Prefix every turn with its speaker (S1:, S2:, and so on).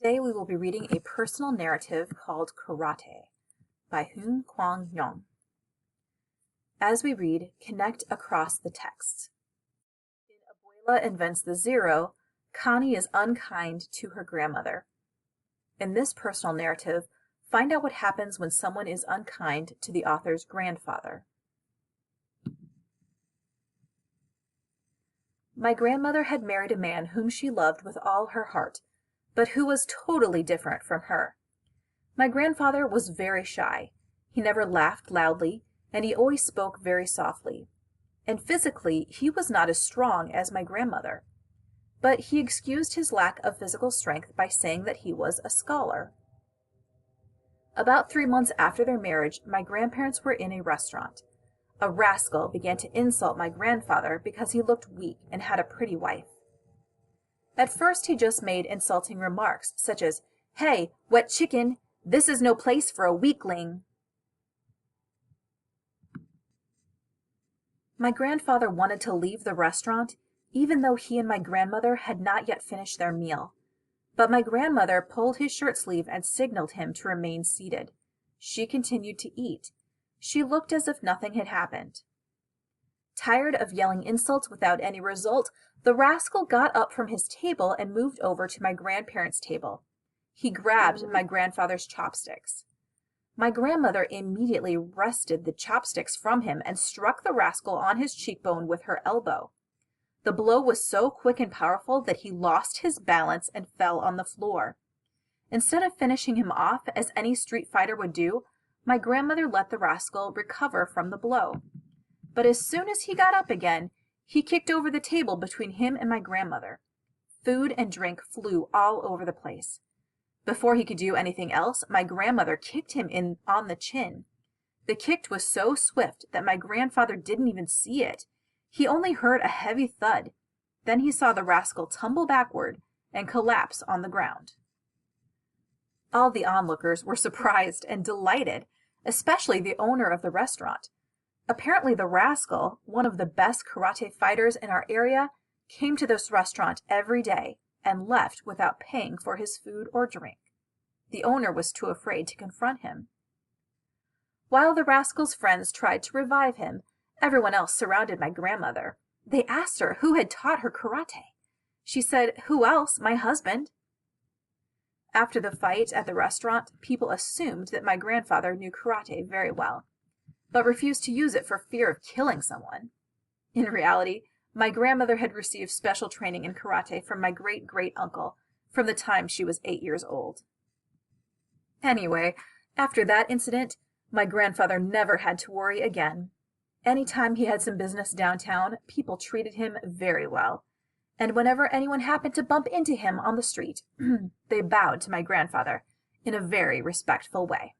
S1: Today we will be reading a personal narrative called Karate by Hun Kwang Yong. As we read, connect across the text. In Abuela Invents the Zero, Connie is unkind to her grandmother. In this personal narrative, find out what happens when someone is unkind to the author's grandfather. My grandmother had married a man whom she loved with all her heart, but who was totally different from her. My grandfather was very shy. He never laughed loudly, and he always spoke very softly. And physically, he was not as strong as my grandmother. But he excused his lack of physical strength by saying that he was a scholar. About 3 months after their marriage, my grandparents were in a restaurant. A rascal began to insult my grandfather because he looked weak and had a pretty wife. At first he just made insulting remarks, such as, "Hey, wet chicken, this is no place for a weakling." My grandfather wanted to leave the restaurant, even though he and my grandmother had not yet finished their meal. But my grandmother pulled his shirt sleeve and signaled him to remain seated. She continued to eat. She looked as if nothing had happened. Tired of yelling insults without any result, the rascal got up from his table and moved over to my grandparents' table. He grabbed my grandfather's chopsticks. My grandmother immediately wrested the chopsticks from him and struck the rascal on his cheekbone with her elbow. The blow was so quick and powerful that he lost his balance and fell on the floor. Instead of finishing him off, as any street fighter would do, my grandmother let the rascal recover from the blow. But as soon as he got up again, he kicked over the table between him and my grandmother. Food and drink flew all over the place. Before he could do anything else, my grandmother kicked him on the chin. The kick was so swift that my grandfather didn't even see it. He only heard a heavy thud. Then he saw the rascal tumble backward and collapse on the ground. All the onlookers were surprised and delighted, especially the owner of the restaurant. Apparently the rascal, one of the best karate fighters in our area, came to this restaurant every day and left without paying for his food or drink. The owner was too afraid to confront him. While the rascal's friends tried to revive him, everyone else surrounded my grandmother. They asked her who had taught her karate. She said, "Who else? My husband." After the fight at the restaurant, people assumed that my grandfather knew karate very well, but refused to use it for fear of killing someone. In reality, my grandmother had received special training in karate from my great-great-uncle from the time she was 8 years old. Anyway, after that incident, my grandfather never had to worry again. Anytime he had some business downtown, people treated him very well. And whenever anyone happened to bump into him on the street, they bowed to my grandfather in a very respectful way.